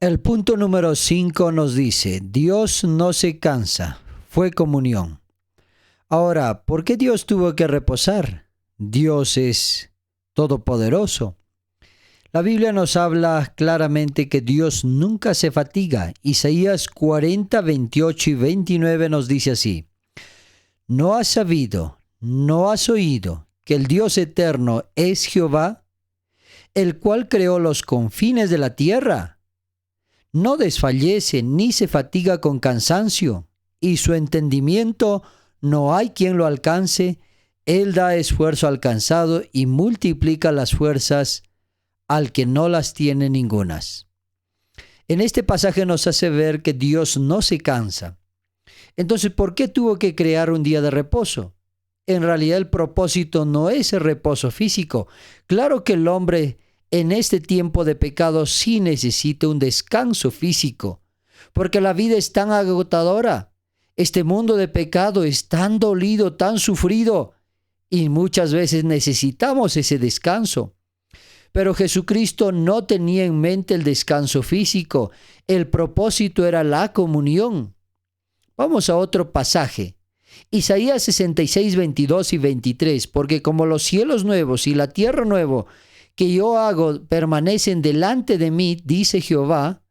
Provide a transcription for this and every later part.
El punto número 5 nos dice, Dios no se cansa, fue comunión. Ahora, ¿por qué Dios tuvo que reposar? Dios es todopoderoso. La Biblia nos habla claramente que Dios nunca se fatiga. Isaías 40, 28 y 29 nos dice así, ¿no has sabido, no has oído que el Dios eterno es Jehová, el cual creó los confines de la tierra? No desfallece ni se fatiga con cansancio, y su entendimiento no hay quien lo alcance. Él da esfuerzo al cansado y multiplica las fuerzas al que no las tiene ningunas. En este pasaje nos hace ver que Dios no se cansa. Entonces, ¿por qué tuvo que crear un día de reposo? En realidad el propósito no es el reposo físico. Claro que el hombre en este tiempo de pecado sí necesita un descanso físico, porque la vida es tan agotadora. Este mundo de pecado es tan dolido, tan sufrido, y muchas veces necesitamos ese descanso. Pero Jesucristo no tenía en mente el descanso físico. El propósito era la comunión. Vamos a otro pasaje. Isaías 66, 22 y 23. Porque como los cielos nuevos y la tierra nueva que yo hago permanecen delante de mí, dice Jehová,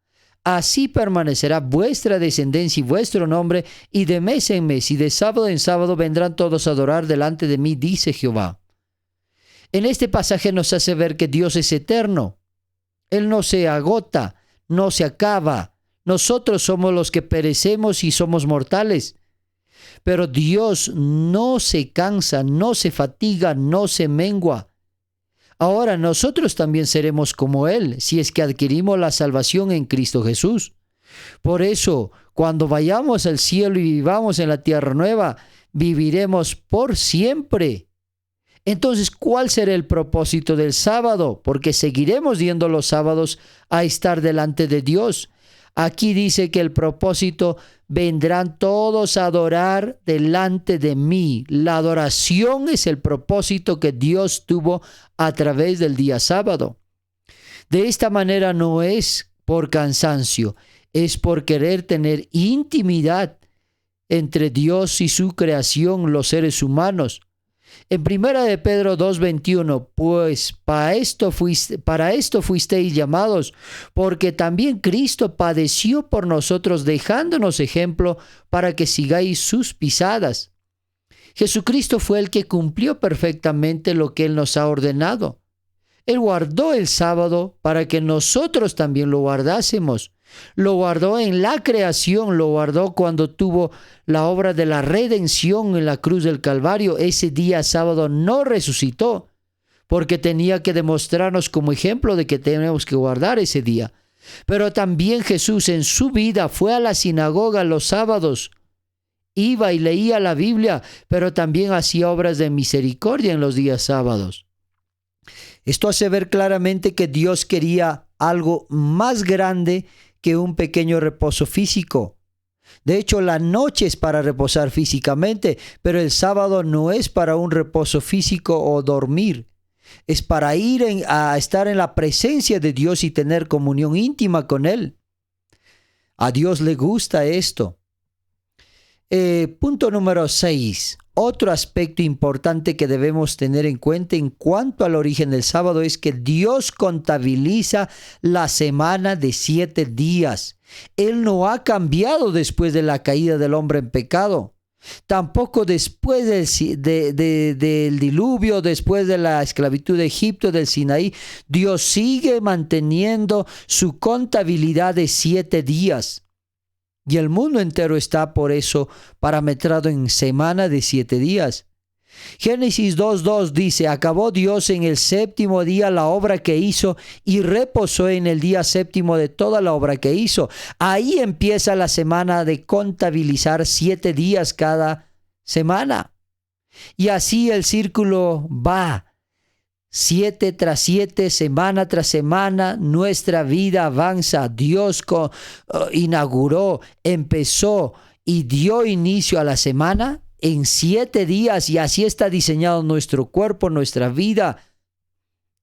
así permanecerá vuestra descendencia y vuestro nombre, y de mes en mes y de sábado en sábado vendrán todos a adorar delante de mí, dice Jehová. En este pasaje nos hace ver que Dios es eterno. Él no se agota, no se acaba. Nosotros somos los que perecemos y somos mortales. Pero Dios no se cansa, no se fatiga, no se mengua. Ahora nosotros también seremos como Él, si es que adquirimos la salvación en Cristo Jesús. Por eso, cuando vayamos al cielo y vivamos en la tierra nueva, viviremos por siempre. Entonces, ¿cuál será el propósito del sábado? Porque seguiremos yendo los sábados a estar delante de Dios. Aquí dice que el propósito, vendrán todos a adorar delante de mí. La adoración es el propósito que Dios tuvo a través del día sábado. De esta manera no es por cansancio, es por querer tener intimidad entre Dios y su creación, los seres humanos. En primera de Pedro 2:21, pues para esto fuisteis llamados, porque también Cristo padeció por nosotros, dejándonos ejemplo para que sigáis sus pisadas. Jesucristo fue el que cumplió perfectamente lo que Él nos ha ordenado. Él guardó el sábado para que nosotros también lo guardásemos. Lo guardó en la creación, lo guardó cuando tuvo la obra de la redención en la cruz del Calvario. Ese día sábado no resucitó, porque tenía que demostrarnos como ejemplo de que tenemos que guardar ese día. Pero también Jesús en su vida fue a la sinagoga los sábados. Iba y leía la Biblia, pero también hacía obras de misericordia en los días sábados. Esto hace ver claramente que Dios quería algo más grande que un pequeño reposo físico. De hecho, la noche es para reposar físicamente, pero el sábado no es para un reposo físico o dormir. Es para ir a estar en la presencia de Dios y tener comunión íntima con Él. A Dios le gusta esto. Punto número 6. Otro aspecto importante que debemos tener en cuenta en cuanto al origen del sábado es que Dios contabiliza la semana de 7 días. Él no ha cambiado después de la caída del hombre en pecado. Tampoco después del diluvio, después de la esclavitud de Egipto, del Sinaí. Dios sigue manteniendo su contabilidad de 7 días. Y el mundo entero está por eso parametrado en semana de 7 días. Génesis 2:2 dice, acabó Dios en el séptimo día la obra que hizo y reposó en el día séptimo de toda la obra que hizo. Ahí empieza la semana de contabilizar 7 días cada semana. Y así el círculo va. 7 tras 7, semana tras semana, nuestra vida avanza. Dios inauguró, empezó y dio inicio a la semana en 7 días, y así está diseñado nuestro cuerpo, nuestra vida.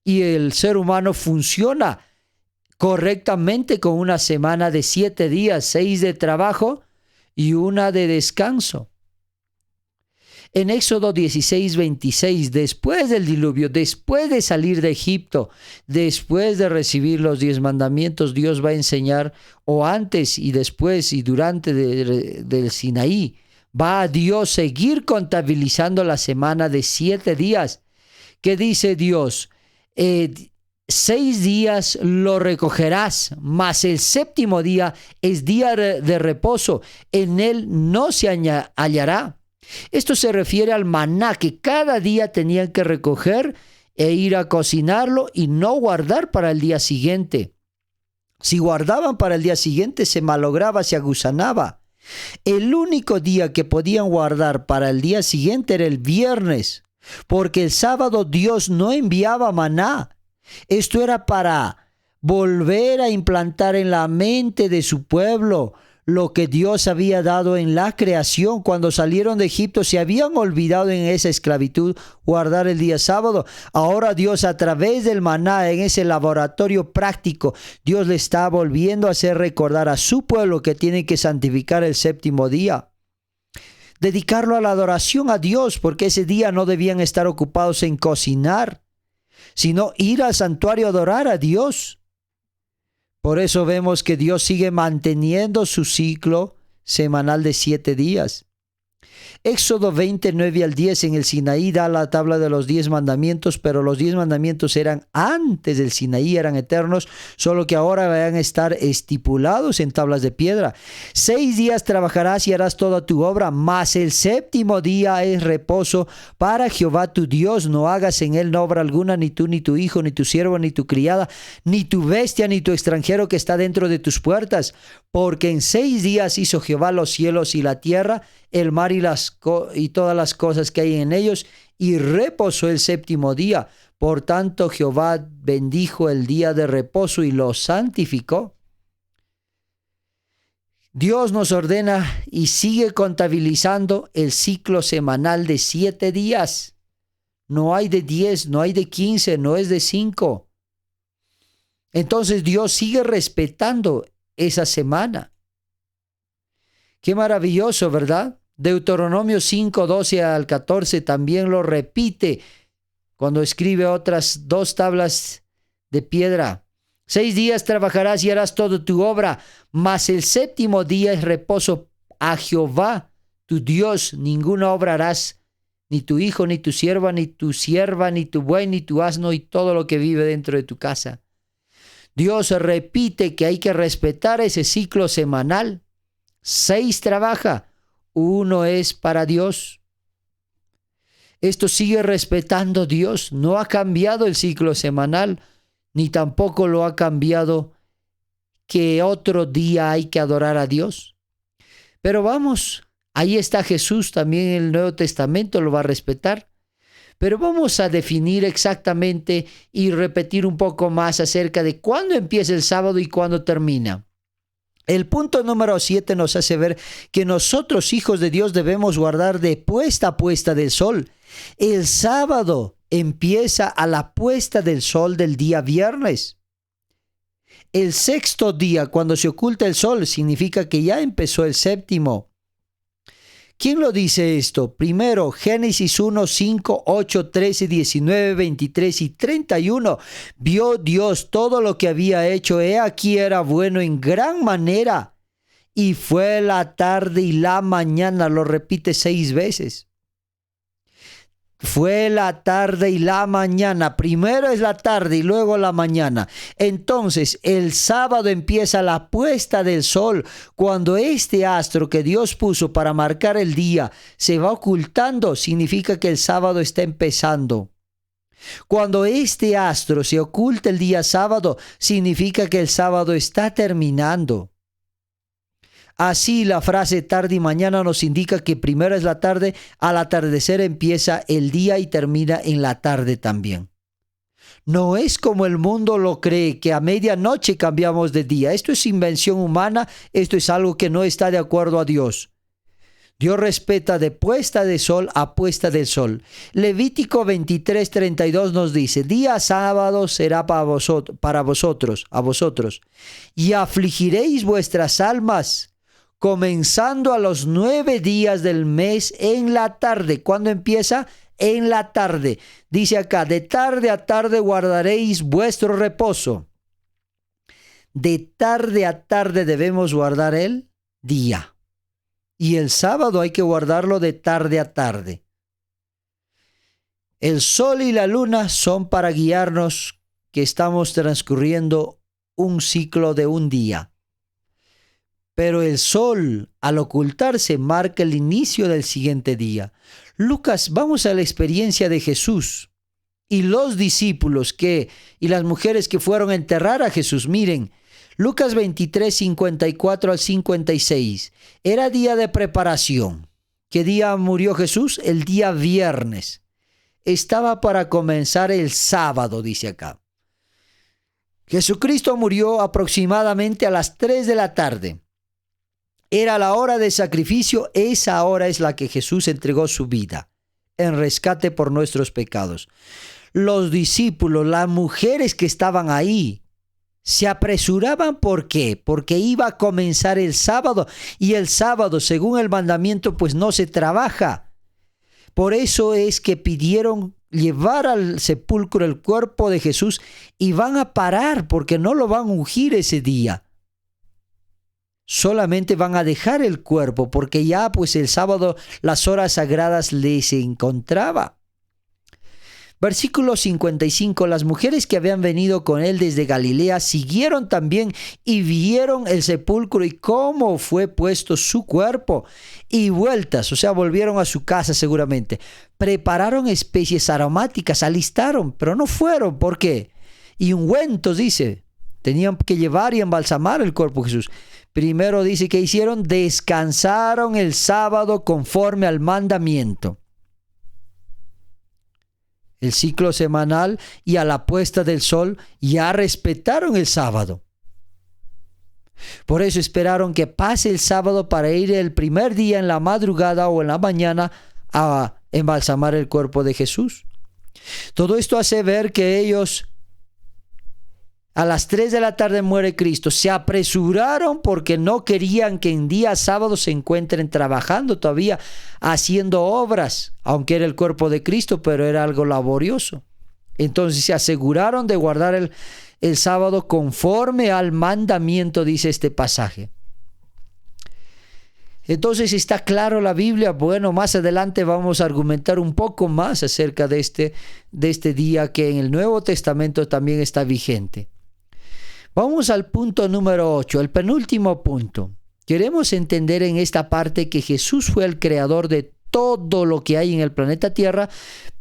Y el ser humano funciona correctamente con una semana de 7 días, 6 de trabajo y una de descanso. En Éxodo 16:26, después del diluvio, después de salir de Egipto, después de recibir los 10 mandamientos, Dios va a enseñar, o antes y después y durante del Sinaí, va a Dios seguir contabilizando la semana de 7 días. ¿Qué dice Dios? 6 días lo recogerás, mas el séptimo día es día de reposo, en él no se hallará. Esto se refiere al maná que cada día tenían que recoger e ir a cocinarlo y no guardar para el día siguiente. Si guardaban para el día siguiente se malograba, se agusanaba. El único día que podían guardar para el día siguiente era el viernes, porque el sábado Dios no enviaba maná. Esto era para volver a implantar en la mente de su pueblo lo que Dios había dado en la creación. Cuando salieron de Egipto se habían olvidado en esa esclavitud guardar el día sábado. Ahora Dios, a través del maná, en ese laboratorio práctico, Dios le está volviendo a hacer recordar a su pueblo que tiene que santificar el séptimo día. Dedicarlo a la adoración a Dios, porque ese día no debían estar ocupados en cocinar, sino ir al santuario a adorar a Dios. Por eso vemos que Dios sigue manteniendo su ciclo semanal de 7 días. Éxodo 29 al 10 en el Sinaí da la tabla de los 10 mandamientos, pero los 10 mandamientos eran antes del Sinaí, eran eternos, solo que ahora van a estar estipulados en tablas de piedra. 6 días trabajarás y harás toda tu obra, mas el séptimo día es reposo para Jehová tu Dios. No hagas en él obra alguna, ni tú, ni tu hijo, ni tu siervo, ni tu criada, ni tu bestia, ni tu extranjero que está dentro de tus puertas. Porque en 6 días hizo Jehová los cielos y la tierra, el mar y todas las cosas que hay en ellos, y reposó el séptimo día. Por tanto, Jehová bendijo el día de reposo y lo santificó. Dios nos ordena y sigue contabilizando el ciclo semanal de 7 días. No hay de 10, no hay de 15, no es de 5. Entonces Dios sigue respetando esa semana. Qué maravilloso, ¿verdad? Deuteronomio 5, 12 al 14 también lo repite cuando escribe otras 2 tablas de piedra. 6 días trabajarás y harás toda tu obra, mas el séptimo día es reposo a Jehová, tu Dios. Ninguna obra harás, ni tu hijo, ni tu sierva, ni tu sierva, ni tu buey, ni tu asno, y todo lo que vive dentro de tu casa. Dios repite que hay que respetar ese ciclo semanal. 6 trabaja, 1 es para Dios. Esto sigue respetando Dios. No ha cambiado el ciclo semanal, ni tampoco lo ha cambiado que otro día hay que adorar a Dios. Pero vamos, ahí está Jesús también en el Nuevo Testamento, lo va a respetar. Pero vamos a definir exactamente y repetir un poco más acerca de cuándo empieza el sábado y cuándo termina. El punto número 7 nos hace ver que nosotros, hijos de Dios, debemos guardar de puesta a puesta del sol. El sábado empieza a la puesta del sol del día viernes. El sexto día, cuando se oculta el sol, significa que ya empezó el séptimo. ¿Quién lo dice esto? Primero, Génesis 1, 5, 8, 13, 19, 23 y 31. Vio Dios todo lo que había hecho. He aquí era bueno en gran manera. Y fue la tarde y la mañana. Lo repite 6 veces. Fue la tarde y la mañana. Primero es la tarde y luego la mañana. Entonces el sábado empieza la puesta del sol. Cuando este astro que Dios puso para marcar el día se va ocultando, significa que el sábado está empezando. Cuando este astro se oculta el día sábado, significa que el sábado está terminando. Así la frase tarde y mañana nos indica que primero es la tarde, al atardecer empieza el día y termina en la tarde también. No es como el mundo lo cree, que a medianoche cambiamos de día. Esto es invención humana, esto es algo que no está de acuerdo a Dios. Dios respeta de puesta de sol a puesta del sol. Levítico 23:32 nos dice: día sábado será para vosotros, y afligiréis vuestras almas, comenzando a los 9 días del mes en la tarde. ¿Cuándo empieza? En la tarde. Dice acá: de tarde a tarde guardaréis vuestro reposo. De tarde a tarde debemos guardar el día. Y el sábado hay que guardarlo de tarde a tarde. El sol y la luna son para guiarnos que estamos transcurriendo un ciclo de un día. Pero el sol, al ocultarse, marca el inicio del siguiente día. Lucas, vamos a la experiencia de Jesús y los discípulos y las mujeres que fueron a enterrar a Jesús. Miren, Lucas 23, 54 al 56. Era día de preparación. ¿Qué día murió Jesús? El día viernes. Estaba para comenzar el sábado, dice acá. Jesucristo murió aproximadamente a las 3 de la tarde. Era la hora de sacrificio. Esa hora es la que Jesús entregó su vida en rescate por nuestros pecados. Los discípulos, las mujeres que estaban ahí, se apresuraban. ¿Por qué? Porque iba a comenzar el sábado, y el sábado, según el mandamiento, pues no se trabaja. Por eso es que pidieron llevar al sepulcro el cuerpo de Jesús, y van a parar porque no lo van a ungir ese día. Solamente van a dejar el cuerpo porque ya pues el sábado las horas sagradas les encontraba. Versículo 55. Las mujeres que habían venido con él desde Galilea siguieron también y vieron el sepulcro y cómo fue puesto su cuerpo. Y vueltas, o sea, volvieron a su casa seguramente. Prepararon especies aromáticas, alistaron, pero no fueron. ¿Por qué? Y ungüentos, dice. Tenían que llevar y embalsamar el cuerpo de Jesús. Primero dice que hicieron: descansaron el sábado conforme al mandamiento. El ciclo semanal, y a la puesta del sol ya respetaron el sábado. Por eso esperaron que pase el sábado para ir el primer día en la madrugada o en la mañana a embalsamar el cuerpo de Jesús. Todo esto hace ver que ellos, a las 3 de la tarde muere Cristo, se apresuraron porque no querían que en día sábado se encuentren trabajando todavía, haciendo obras, aunque era el cuerpo de Cristo, pero era algo laborioso. Entonces se aseguraron de guardar el sábado conforme al mandamiento, dice este pasaje. Entonces está claro la Biblia. Bueno, más adelante vamos a argumentar un poco más acerca de este día que en el Nuevo Testamento también está vigente. Vamos al punto número 8, el penúltimo punto. Queremos entender en esta parte que Jesús fue el creador de todo lo que hay en el planeta Tierra.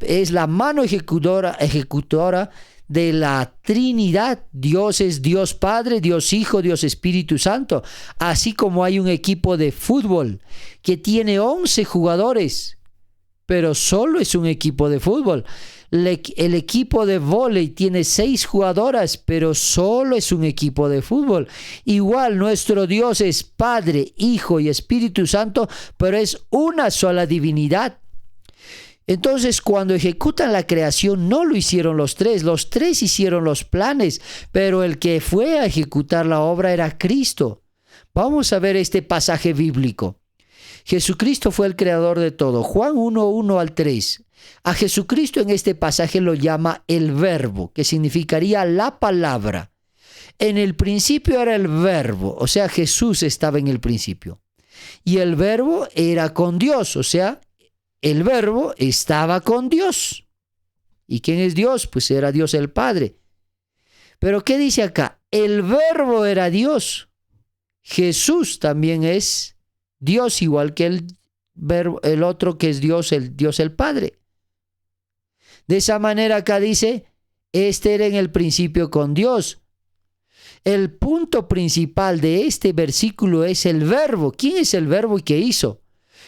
Es la mano ejecutora de la Trinidad. Dios es Dios Padre, Dios Hijo, Dios Espíritu Santo. Así como hay un equipo de fútbol que tiene 11 jugadores, pero solo es un equipo de fútbol. El equipo de vóley tiene 6 jugadoras, pero solo es un equipo de fútbol. Igual nuestro Dios es Padre, Hijo y Espíritu Santo, pero es una sola divinidad. Entonces, cuando ejecutan la creación, no lo hicieron los tres hicieron los planes, pero el que fue a ejecutar la obra era Cristo. Vamos a ver este pasaje bíblico. Jesucristo fue el creador de todo. Juan 1, 1 al 3. A Jesucristo en este pasaje lo llama el Verbo, que significaría la palabra. En el principio era el Verbo, o sea, Jesús estaba en el principio. Y el Verbo era con Dios, o sea, el Verbo estaba con Dios. ¿Y quién es Dios? Pues era Dios el Padre. Pero ¿qué dice acá? El Verbo era Dios. Jesús también es Dios, igual que el otro que es Dios el Padre. De esa manera acá dice, este era en el principio con Dios. El punto principal de este versículo es el Verbo. ¿Quién es el Verbo y qué hizo?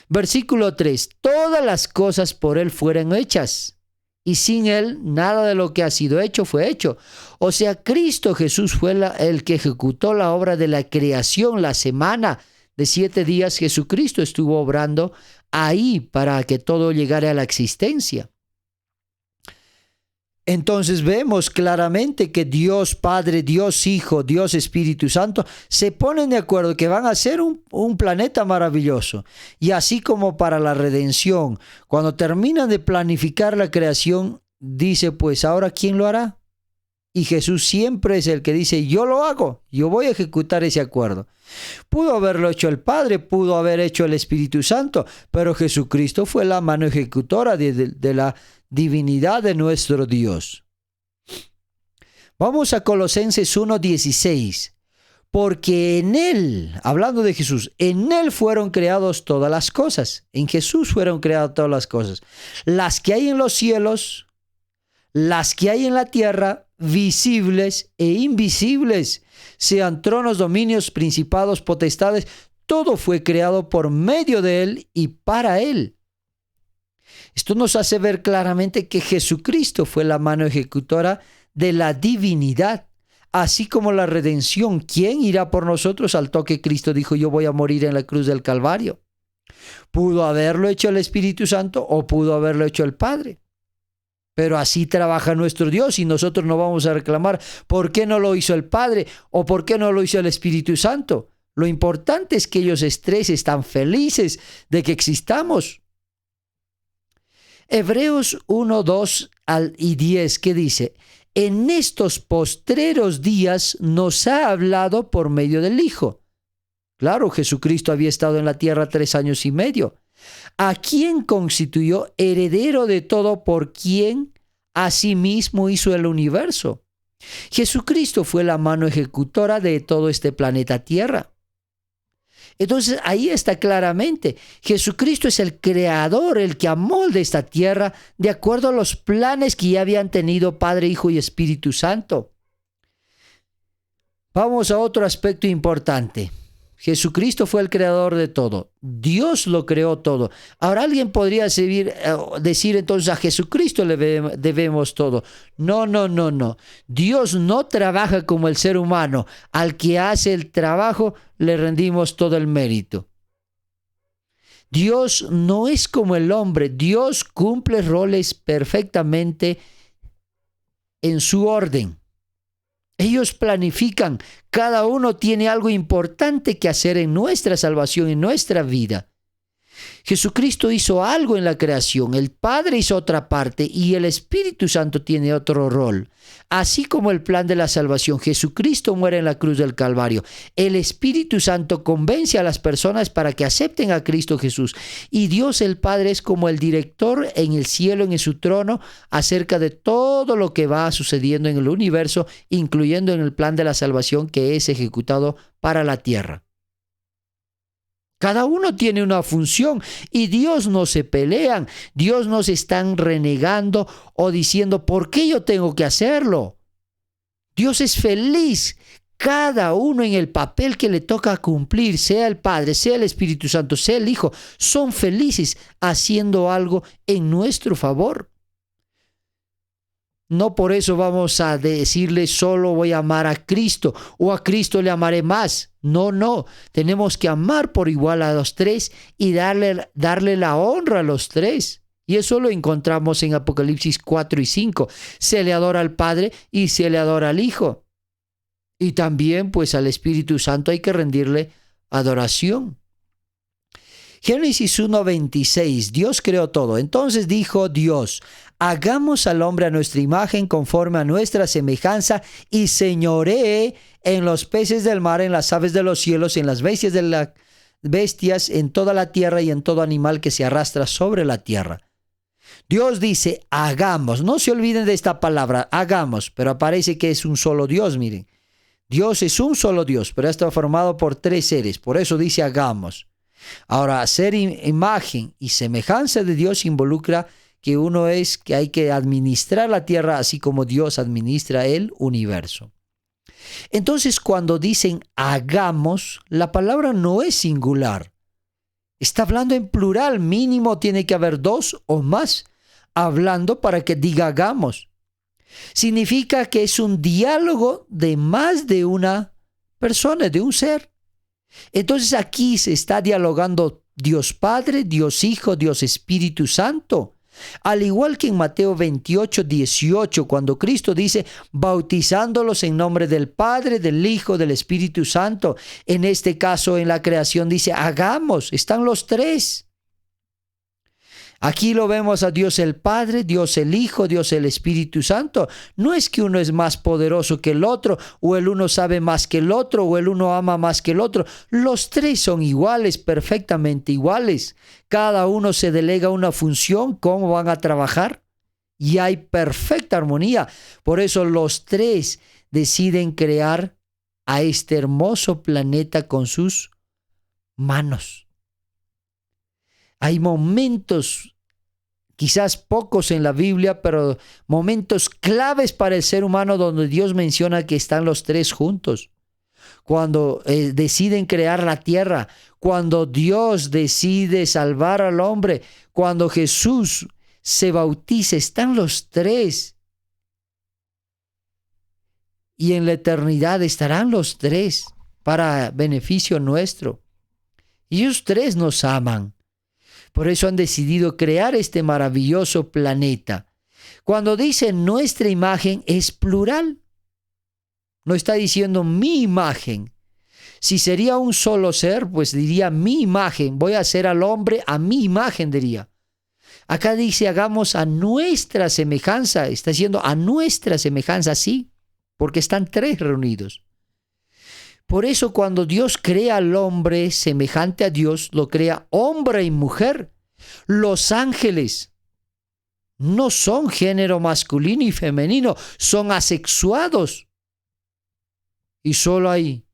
Versículo 3. Todas las cosas por Él fueron hechas, y sin Él nada de lo que ha sido hecho fue hecho. O sea, Cristo Jesús fue el que ejecutó la obra de la creación, la semana de 7 días Jesucristo estuvo obrando ahí para que todo llegara a la existencia. Entonces vemos claramente que Dios Padre, Dios Hijo, Dios Espíritu Santo se ponen de acuerdo que van a ser un planeta maravilloso. Y así como para la redención, cuando terminan de planificar la creación, dice, pues ahora ¿quién lo hará? Y Jesús siempre es el que dice, yo lo hago, yo voy a ejecutar ese acuerdo. Pudo haberlo hecho el Padre, pudo haber hecho el Espíritu Santo, pero Jesucristo fue la mano ejecutora de la divinidad de nuestro Dios. Vamos a Colosenses 1:16. Porque en Él, hablando de Jesús, en Él fueron creadas todas las cosas. En Jesús fueron creadas todas las cosas. Las que hay en los cielos, las que hay en la tierra, visibles e invisibles, sean tronos, dominios, principados, potestades, todo fue creado por medio de Él y para Él. Esto nos hace ver claramente que Jesucristo fue la mano ejecutora de la divinidad, así como la redención. ¿Quién irá por nosotros? Al toque Cristo dijo, yo voy a morir en la cruz del Calvario. Pudo haberlo hecho el Espíritu Santo o pudo haberlo hecho el Padre. Pero así trabaja nuestro Dios y nosotros no vamos a reclamar por qué no lo hizo el Padre o por qué no lo hizo el Espíritu Santo. Lo importante es que ellos tres están felices de que existamos. Hebreos 1, 2 y 10, ¿qué dice? En estos postreros días nos ha hablado por medio del Hijo. Claro, Jesucristo había estado en la tierra 3 años y medio. A quien constituyó heredero de todo, por quien asimismo hizo el universo. Jesucristo fue la mano ejecutora de todo este planeta Tierra. Entonces ahí está claramente, Jesucristo es el creador, el que amolda esta tierra de acuerdo a los planes que ya habían tenido Padre, Hijo y Espíritu Santo. Vamos a otro aspecto importante. Jesucristo fue el creador de todo. Dios lo creó todo. Ahora alguien podría decir entonces a Jesucristo le debemos todo. No. Dios no trabaja como el ser humano. Al que hace el trabajo le rendimos todo el mérito. Dios no es como el hombre. Dios cumple roles perfectamente en su orden. Ellos planifican, cada uno tiene algo importante que hacer en nuestra salvación, en nuestra vida. Jesucristo hizo algo en la creación, el Padre hizo otra parte y el Espíritu Santo tiene otro rol. Así como el plan de la salvación, Jesucristo muere en la cruz del Calvario. El Espíritu Santo convence a las personas para que acepten a Cristo Jesús. Y Dios el Padre es como el director en el cielo, en su trono, acerca de todo lo que va sucediendo en el universo, incluyendo en el plan de la salvación que es ejecutado para la tierra. Cada uno tiene una función y Dios no se pelean, Dios no se están renegando o diciendo, ¿por qué yo tengo que hacerlo? Dios es feliz, cada uno en el papel que le toca cumplir, sea el Padre, sea el Espíritu Santo, sea el Hijo, son felices haciendo algo en nuestro favor. No por eso vamos a decirle solo voy a amar a Cristo o a Cristo le amaré más. No. Tenemos que amar por igual a los tres y darle la honra a los tres. Y eso lo encontramos en Apocalipsis 4 y 5. Se le adora al Padre y se le adora al Hijo. Y también pues al Espíritu Santo hay que rendirle adoración. Génesis 1:26, Dios creó todo. Entonces dijo Dios, hagamos al hombre a nuestra imagen conforme a nuestra semejanza y señoree en los peces del mar, en las aves de los cielos, en las bestias, en toda la tierra y en todo animal que se arrastra sobre la tierra. Dios dice, hagamos. No se olviden de esta palabra, hagamos, pero aparece que es un solo Dios, miren. Dios es un solo Dios, pero está formado por 3 seres, por eso dice hagamos. Ahora, hacer imagen y semejanza de Dios involucra que que hay que administrar la tierra así como Dios administra el universo. Entonces, cuando dicen hagamos, la palabra no es singular. Está hablando en plural, mínimo tiene que haber 2 o más hablando para que diga hagamos. Significa que es un diálogo de más de una persona, de un ser. Entonces aquí se está dialogando Dios Padre, Dios Hijo, Dios Espíritu Santo. Al igual que en Mateo 28, 18, cuando Cristo dice, bautizándolos en nombre del Padre, del Hijo, del Espíritu Santo. En este caso, en la creación dice, hagamos, están los tres. Aquí lo vemos a Dios el Padre, Dios el Hijo, Dios el Espíritu Santo. No es que uno es más poderoso que el otro, o el uno sabe más que el otro, o el uno ama más que el otro. Los tres son iguales, perfectamente iguales. Cada uno se delega una función, cómo van a trabajar, y hay perfecta armonía. Por eso los tres deciden crear a este hermoso planeta con sus manos. Hay momentos, quizás pocos en la Biblia, pero momentos claves para el ser humano donde Dios menciona que están los tres juntos. Cuando deciden crear la tierra, cuando Dios decide salvar al hombre, cuando Jesús se bautiza, están los tres. Y en la eternidad estarán los tres para beneficio nuestro. Y ellos tres nos aman. Por eso han decidido crear este maravilloso planeta. Cuando dice nuestra imagen es plural. No está diciendo mi imagen. Si sería un solo ser, pues diría mi imagen. Voy a hacer al hombre a mi imagen, diría. Acá dice hagamos a nuestra semejanza. Está diciendo a nuestra semejanza, sí, porque están tres reunidos. Por eso cuando Dios crea al hombre semejante a Dios, lo crea hombre y mujer. Los ángeles no son género masculino y femenino, son asexuados. Y solo hay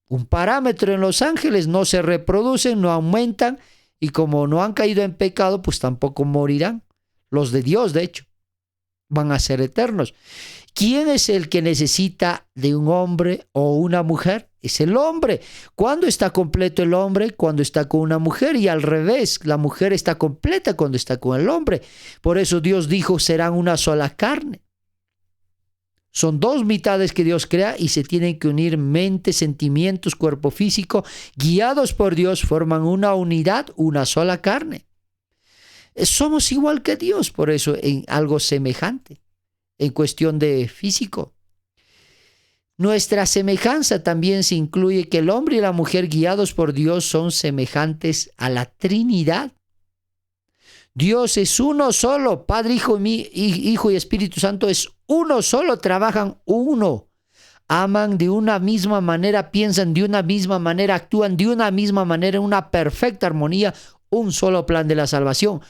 un parámetro en los ángeles, no se reproducen, no aumentan, y como no han caído en pecado, pues tampoco morirán. Los de Dios, de hecho, van a ser eternos. ¿Quién es el que necesita de un hombre o una mujer? Es el hombre. ¿Cuándo está completo el hombre? Cuando está con una mujer, y al revés, la mujer está completa cuando está con el hombre. Por eso Dios dijo, serán una sola carne. Son dos mitades que Dios crea y se tienen que unir mente, sentimientos, cuerpo físico, guiados por Dios, forman una unidad, una sola carne. Somos igual que Dios, por eso en algo semejante, en cuestión de físico. Nuestra semejanza también se incluye que el hombre y la mujer guiados por Dios son semejantes a la Trinidad. Dios es uno solo, Padre, Hijo y Espíritu Santo es uno solo, trabajan uno. Aman de una misma manera, piensan de una misma manera, actúan de una misma manera, en una perfecta armonía, un solo plan de la salvación.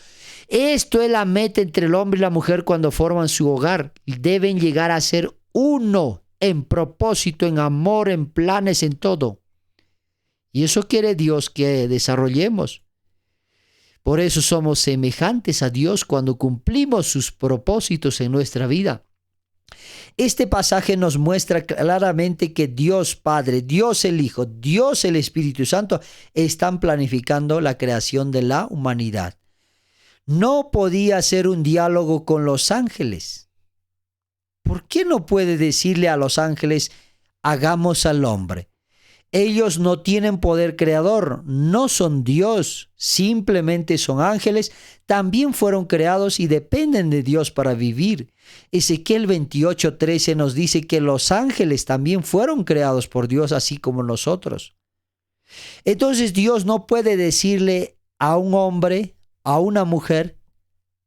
Esto es la meta entre el hombre y la mujer cuando forman su hogar. Deben llegar a ser uno en propósito, en amor, en planes, en todo. Y eso quiere Dios que desarrollemos. Por eso somos semejantes a Dios cuando cumplimos sus propósitos en nuestra vida. Este pasaje nos muestra claramente que Dios Padre, Dios el Hijo, Dios el Espíritu Santo están planificando la creación de la humanidad. No podía ser un diálogo con los ángeles. ¿Por qué no puede decirle a los ángeles, hagamos al hombre? Ellos no tienen poder creador, no son Dios, simplemente son ángeles, también fueron creados y dependen de Dios para vivir. Ezequiel 28:13 nos dice que los ángeles también fueron creados por Dios, así como nosotros. Entonces Dios no puede decirle a un hombre, a una mujer,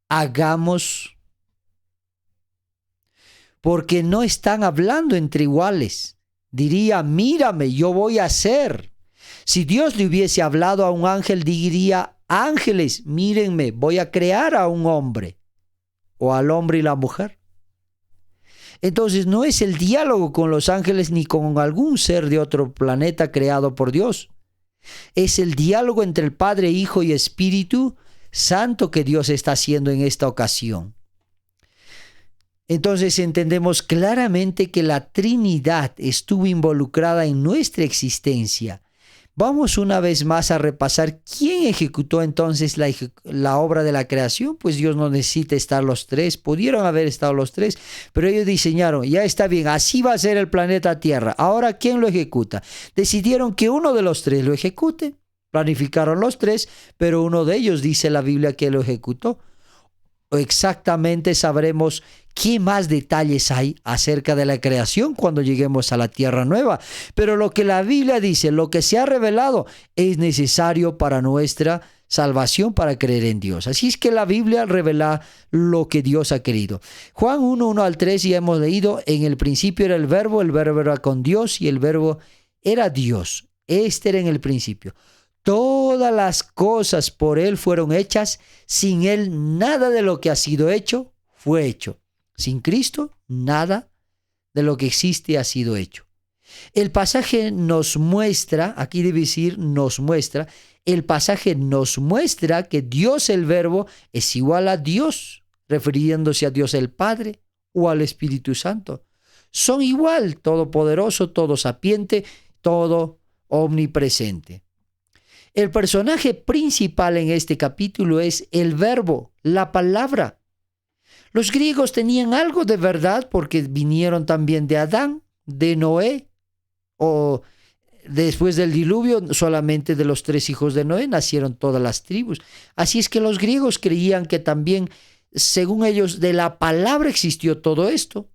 hagamos, porque no están hablando entre iguales. Diría, mírame, yo voy a hacer. Si Dios le hubiese hablado a un ángel, diría, ángeles, mírenme, voy a crear a un hombre, o al hombre y la mujer. Entonces no es el diálogo con los ángeles ni con algún ser de otro planeta creado por Dios. Es el diálogo entre el Padre, Hijo y Espíritu Santo que Dios está haciendo en esta ocasión. Entonces entendemos claramente que la Trinidad estuvo involucrada en nuestra existencia. Vamos una vez más a repasar quién ejecutó entonces la obra de la creación. Pues Dios no necesita estar los tres, pudieron haber estado los tres, pero ellos diseñaron, ya está bien, así va a ser el planeta Tierra. Ahora, ¿quién lo ejecuta? Decidieron que uno de los tres lo ejecute. Planificaron los tres, pero uno de ellos dice la Biblia que lo ejecutó. Exactamente sabremos qué más detalles hay acerca de la creación cuando lleguemos a la tierra nueva. Pero lo que la Biblia dice, lo que se ha revelado, es necesario para nuestra salvación, para creer en Dios. Así es que la Biblia revela lo que Dios ha querido. Juan 1:1-3 ya hemos leído, en el principio era el verbo era con Dios y el verbo era Dios. Este era en el principio. Todas las cosas por Él fueron hechas. Sin Él, nada de lo que ha sido hecho fue hecho. Sin Cristo, nada de lo que existe ha sido hecho. El pasaje nos muestra, aquí debe decir nos muestra, el pasaje nos muestra que Dios el Verbo es igual a Dios, refiriéndose a Dios el Padre o al Espíritu Santo. Son igual, todopoderoso, todo sapiente, todo omnipresente. El personaje principal en este capítulo es el verbo, la palabra. Los griegos tenían algo de verdad porque vinieron también de Adán, de Noé, o después del diluvio solamente de los 3 hijos de Noé nacieron todas las tribus. Así es que los griegos creían que también, según ellos, de la palabra existió todo esto.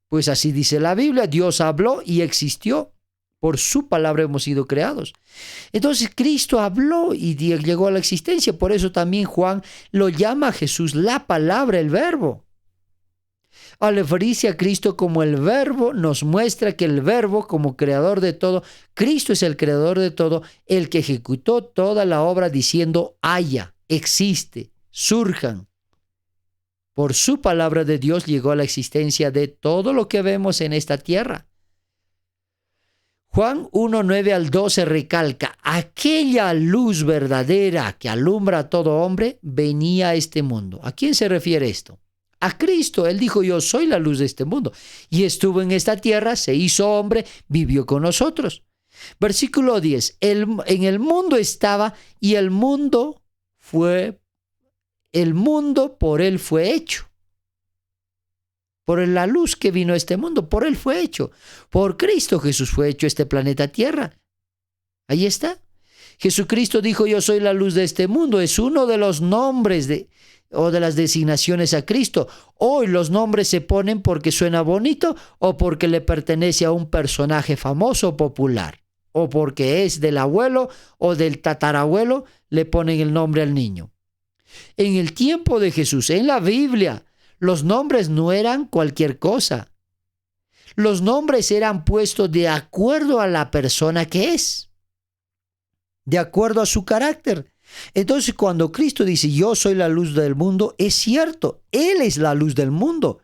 Pues así dice la Biblia, Dios habló y existió. Por su palabra hemos sido creados. Entonces Cristo habló y llegó a la existencia. Por eso también Juan lo llama a Jesús la palabra, el verbo. Al referirse a Cristo como el verbo, nos muestra que el verbo como creador de todo, Cristo es el creador de todo, el que ejecutó toda la obra diciendo haya, existe, surjan. Por su palabra de Dios llegó a la existencia de todo lo que vemos en esta tierra. Juan 1:9-12 recalca, aquella luz verdadera que alumbra a todo hombre venía a este mundo. ¿A quién se refiere esto? A Cristo. Él dijo, yo soy la luz de este mundo. Y estuvo en esta tierra, se hizo hombre, vivió con nosotros. Versículo 10, en el mundo estaba y el mundo por él fue hecho. Por la luz que vino a este mundo, por Él fue hecho. Por Cristo Jesús fue hecho este planeta Tierra. Ahí está. Jesucristo dijo, yo soy la luz de este mundo. Es uno de los nombres o de las designaciones a Cristo. Hoy los nombres se ponen porque suena bonito o porque le pertenece a un personaje famoso o popular. O porque es del abuelo o del tatarabuelo, le ponen el nombre al niño. En el tiempo de Jesús, en la Biblia, los nombres no eran cualquier cosa. Los nombres eran puestos de acuerdo a la persona que es, de acuerdo a su carácter. Entonces, cuando Cristo dice, yo soy la luz del mundo, es cierto, Él es la luz del mundo.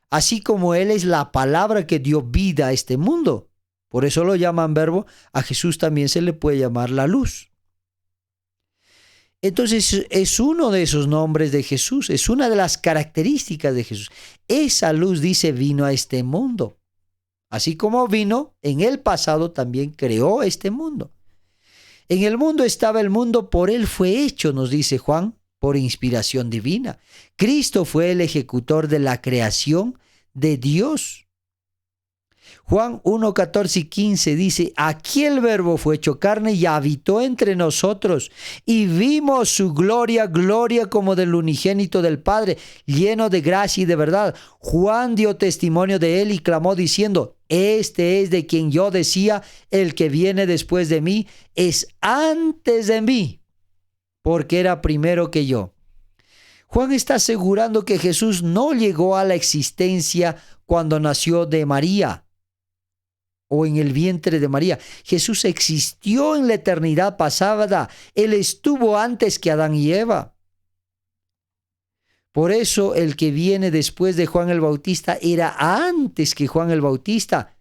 Así como Él es la palabra que dio vida a este mundo. Por eso lo llaman verbo, a Jesús también se le puede llamar la luz. Entonces es uno de esos nombres de Jesús, es una de las características de Jesús. Esa luz, dice, vino a este mundo. Así como vino, en el pasado también creó este mundo. En el mundo estaba el mundo, por Él fue hecho, nos dice Juan, por inspiración divina. Cristo fue el ejecutor de la creación de Dios. Juan 1:14-15 dice, aquí el verbo fue hecho carne y habitó entre nosotros y vimos su gloria, gloria como del unigénito del Padre, lleno de gracia y de verdad. Juan dio testimonio de él y clamó diciendo, este es de quien yo decía, el que viene después de mí es antes de mí, porque era primero que yo. Juan está asegurando que Jesús no llegó a la existencia cuando nació de María o en el vientre de María. Jesús existió en la eternidad pasada. Él estuvo antes que Adán y Eva. Por eso el que viene después de Juan el Bautista era antes que Juan el Bautista.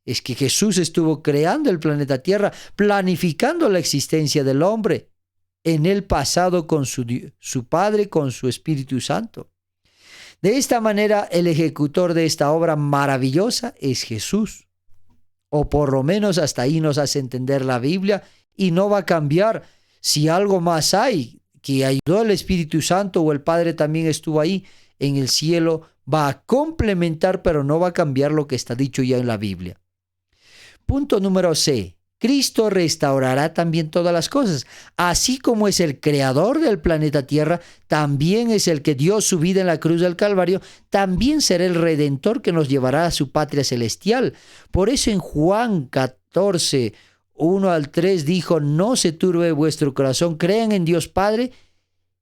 Es que Jesús estuvo creando el planeta Tierra, planificando la existencia del hombre en el pasado con su Padre, con su Espíritu Santo. De esta manera, el ejecutor de esta obra maravillosa es Jesús. O por lo menos hasta ahí nos hace entender la Biblia y no va a cambiar. Si algo más hay, que ayudó el Espíritu Santo o el Padre también estuvo ahí en el cielo, va a complementar, pero no va a cambiar lo que está dicho ya en la Biblia. Punto número C. Cristo restaurará también todas las cosas. Así como es el creador del planeta Tierra, también es el que dio su vida en la cruz del Calvario, también será el Redentor que nos llevará a su patria celestial. Por eso en Juan 14, 1 al 3 dijo, no se turbe vuestro corazón, crean en Dios Padre,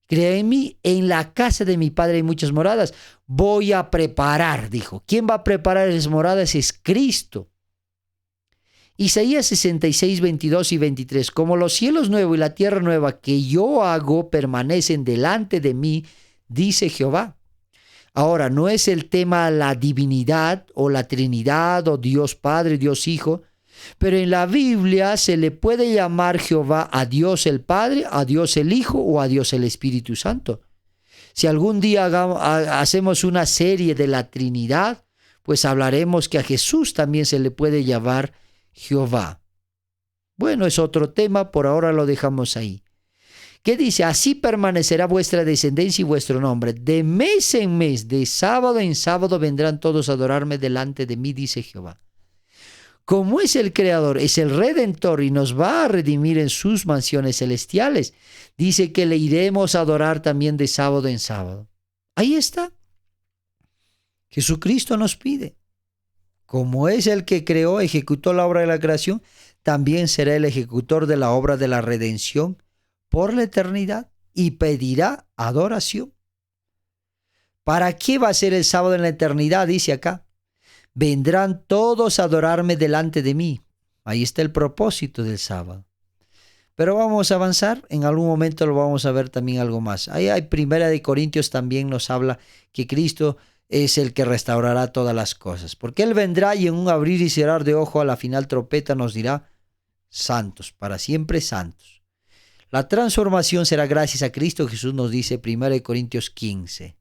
crean en mí, en la casa de mi Padre hay muchas moradas. Voy a preparar, dijo. ¿Quién va a preparar esas moradas? Es Cristo. Isaías 66, 22 y 23. Como los cielos nuevos y la tierra nueva que yo hago permanecen delante de mí, dice Jehová. Ahora, no es el tema la divinidad o la Trinidad o Dios Padre, Dios Hijo, pero en la Biblia se le puede llamar Jehová a Dios el Padre, a Dios el Hijo o a Dios el Espíritu Santo. Si algún día hacemos una serie de la Trinidad, pues hablaremos que a Jesús también se le puede llamar Jehová. Bueno, es otro tema, por ahora lo dejamos ahí. ¿Qué dice? Así permanecerá vuestra descendencia y vuestro nombre. De mes en mes, de sábado en sábado vendrán todos a adorarme delante de mí, dice Jehová. Como es el Creador, es el Redentor y nos va a redimir en sus mansiones celestiales, dice que le iremos a adorar también de sábado en sábado. Ahí está. Jesucristo nos pide. Como es el que creó, ejecutó la obra de la creación, también será el ejecutor de la obra de la redención por la eternidad y pedirá adoración. ¿Para qué va a ser el sábado en la eternidad? Dice acá. Vendrán todos a adorarme delante de mí. Ahí está el propósito del sábado. Pero vamos a avanzar. En algún momento lo vamos a ver también algo más. Ahí hay Primera de Corintios también nos habla que Cristo es el que restaurará todas las cosas. Porque Él vendrá y en un abrir y cerrar de ojo a la final trompeta nos dirá, santos, para siempre santos. La transformación será gracias a Cristo. Jesús nos dice 1 Corintios 15.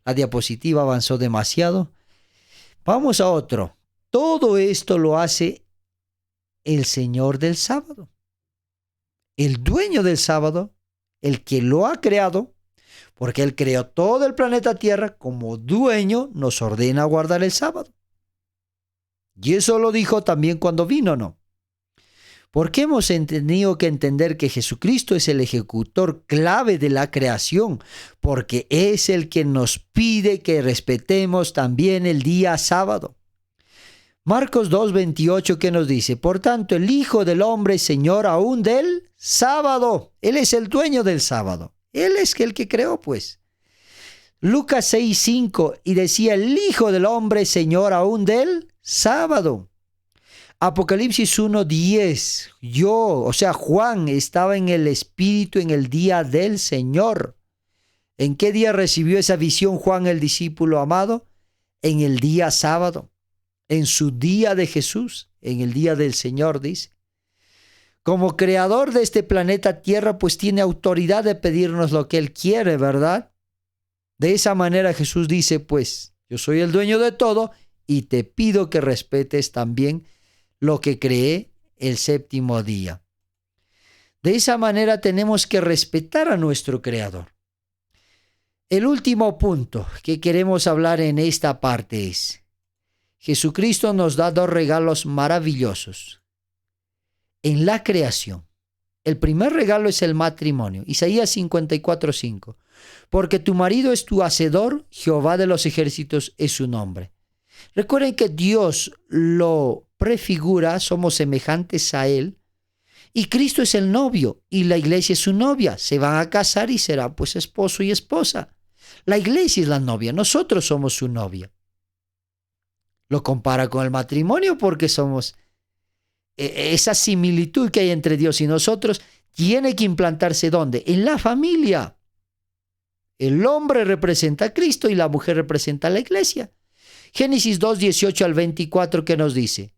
La diapositiva avanzó demasiado. Vamos a otro. Todo esto lo hace el Señor del sábado. El dueño del sábado, el que lo ha creado, porque Él creó todo el planeta Tierra, como dueño nos ordena guardar el sábado. Y eso lo dijo también cuando vino, ¿no? Porque hemos tenido que entender que Jesucristo es el ejecutor clave de la creación, porque es el que nos pide que respetemos también el día sábado. Marcos 2:28, ¿qué nos dice? Por tanto, el Hijo del Hombre es Señor aún del sábado. Él es el dueño del sábado. Él es el que creó, pues. Lucas 6:5, y decía, el Hijo del Hombre es Señor aún del sábado. Apocalipsis 1:10, Juan estaba en el Espíritu en el día del Señor. ¿En qué día recibió esa visión Juan, el discípulo amado? En el día sábado, en su día de Jesús, en el día del Señor, dice. Como creador de este planeta Tierra, pues tiene autoridad de pedirnos lo que Él quiere, ¿verdad? De esa manera Jesús dice, pues, yo soy el dueño de todo y te pido que respetes también lo que creé el séptimo día. De esa manera tenemos que respetar a nuestro Creador. El último punto que queremos hablar en esta parte es, Jesucristo nos da dos regalos maravillosos en la creación. El primer regalo es el matrimonio. Isaías 54:5. Porque tu marido es tu hacedor, Jehová de los ejércitos es su nombre. Recuerden que Dios lo prefigura, somos semejantes a Él, y Cristo es el novio, y la iglesia es su novia. Se van a casar y será pues esposo y esposa. La iglesia es la novia, nosotros somos su novia. Lo compara con el matrimonio porque somos esa similitud que hay entre Dios y nosotros tiene que implantarse ¿dónde? En la familia. El hombre representa a Cristo y la mujer representa a la iglesia. Génesis 2:18 al 24, ¿qué nos dice?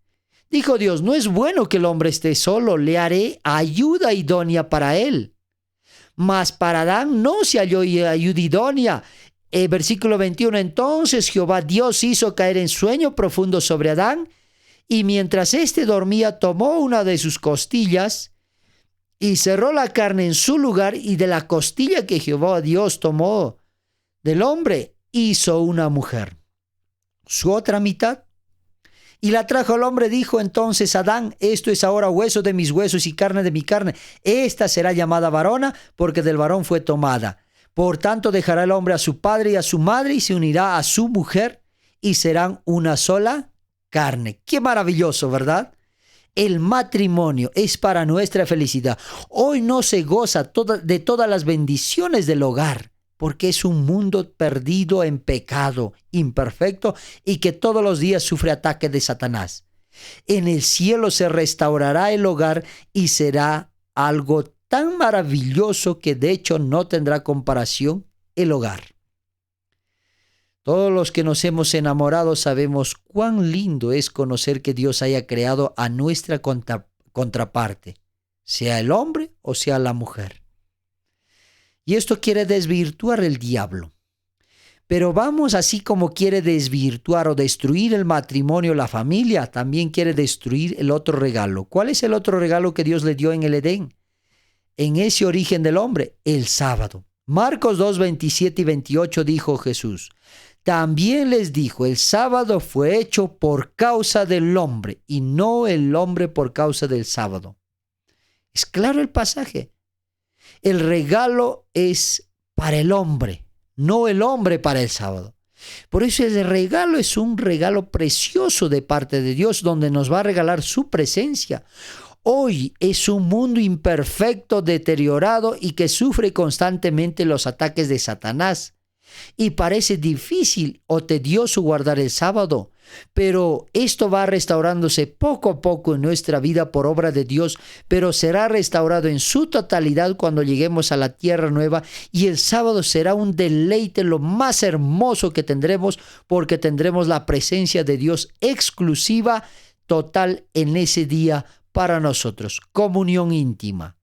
Dijo Dios, no es bueno que el hombre esté solo, le haré ayuda idónea para él. Mas para Adán no se halló ayuda idónea. Versículo 21, entonces Jehová Dios hizo caer en sueño profundo sobre Adán, Y mientras éste dormía, tomó una de sus costillas y cerró la carne en su lugar, y de la costilla que Jehová Dios tomó del hombre, hizo una mujer, su otra mitad, y la trajo al hombre. Dijo entonces Adán: esto es ahora hueso de mis huesos y carne de mi carne. Esta será llamada varona, porque del varón fue tomada. Por tanto dejará el hombre a su padre y a su madre, y se unirá a su mujer, y serán una sola carne. Qué maravilloso, ¿verdad? El matrimonio es para nuestra felicidad. Hoy no se goza de todas las bendiciones del hogar, porque es un mundo perdido en pecado, imperfecto, y que todos los días sufre ataques de Satanás. En el cielo se restaurará el hogar y será algo tan maravilloso que de hecho no tendrá comparación el hogar. Todos los que nos hemos enamorado sabemos cuán lindo es conocer que Dios haya creado a nuestra contraparte, sea el hombre o sea la mujer. Y esto quiere desvirtuar el diablo. Pero vamos, así como quiere desvirtuar o destruir el matrimonio, la familia, también quiere destruir el otro regalo. ¿Cuál es el otro regalo que Dios le dio en el Edén? En ese origen del hombre, el sábado. Marcos 2, 27 y 28 dijo Jesús: también les dijo, el sábado fue hecho por causa del hombre, y no el hombre por causa del sábado. Es claro el pasaje. El regalo es para el hombre, no el hombre para el sábado. Por eso el regalo es un regalo precioso de parte de Dios, donde nos va a regalar su presencia. Hoy es un mundo imperfecto, deteriorado y que sufre constantemente los ataques de Satanás. Y parece difícil o tedioso guardar el sábado, pero esto va restaurándose poco a poco en nuestra vida por obra de Dios, pero será restaurado en su totalidad cuando lleguemos a la tierra nueva, y el sábado será un deleite, lo más hermoso que tendremos, porque tendremos la presencia de Dios exclusiva, total en ese día para nosotros, comunión íntima.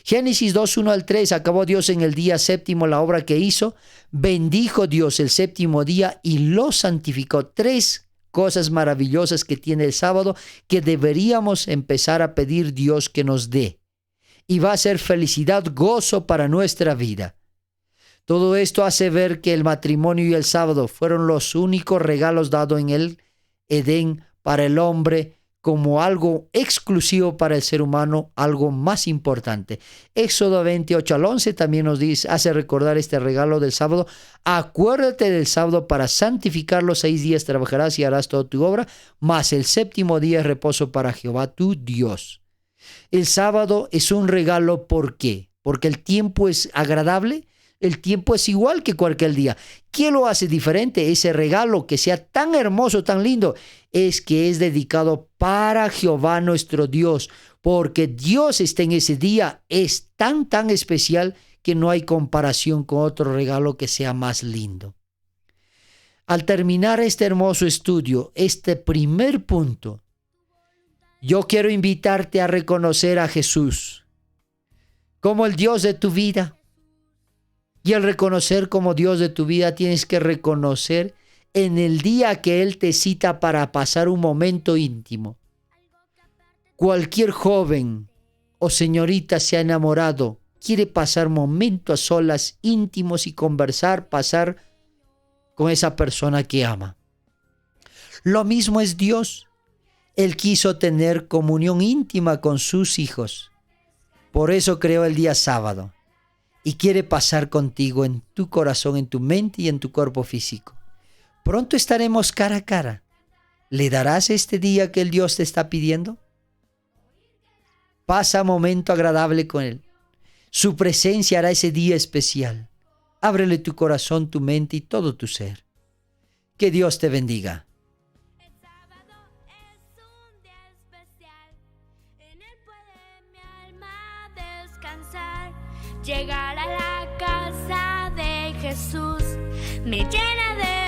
Génesis 2, 1 al 3, acabó Dios en el día séptimo la obra que hizo, bendijo Dios el séptimo día y lo santificó. 3 cosas maravillosas que tiene el sábado que deberíamos empezar a pedir Dios que nos dé. Y va a ser felicidad, gozo para nuestra vida. Todo esto hace ver que el matrimonio y el sábado fueron los únicos regalos dados en el Edén para el hombre, como algo exclusivo para el ser humano, algo más importante. Éxodo 28 al 11 también nos dice, hace recordar este regalo del sábado. Acuérdate del sábado para santificarlo, 6 días trabajarás y harás toda tu obra, mas el séptimo día es reposo para Jehová tu Dios. El sábado es un regalo, ¿por qué? Porque el tiempo es agradable. El tiempo es igual que cualquier día. ¿Qué lo hace diferente? Ese regalo que sea tan hermoso, tan lindo, es que es dedicado para Jehová nuestro Dios, porque Dios está en ese día, es tan especial que no hay comparación con otro regalo que sea más lindo. Al terminar este hermoso estudio, este primer punto, yo quiero invitarte a reconocer a Jesús como el Dios de tu vida. Y al reconocer como Dios de tu vida, tienes que reconocer en el día que Él te cita para pasar un momento íntimo. Cualquier joven o señorita se ha enamorado, quiere pasar momentos a solas, íntimos y conversar, pasar con esa persona que ama. Lo mismo es Dios. Él quiso tener comunión íntima con sus hijos. Por eso creó el día sábado. Y quiere pasar contigo en tu corazón, en tu mente y en tu cuerpo físico. Pronto estaremos cara a cara. ¿Le darás este día que el Dios te está pidiendo? Pasa momento agradable con Él. Su presencia hará ese día especial. Ábrele tu corazón, tu mente y todo tu ser. Que Dios te bendiga. El sábado es un día especial. En él puede mi alma descansar. Llegar a la casa de Jesús me llena de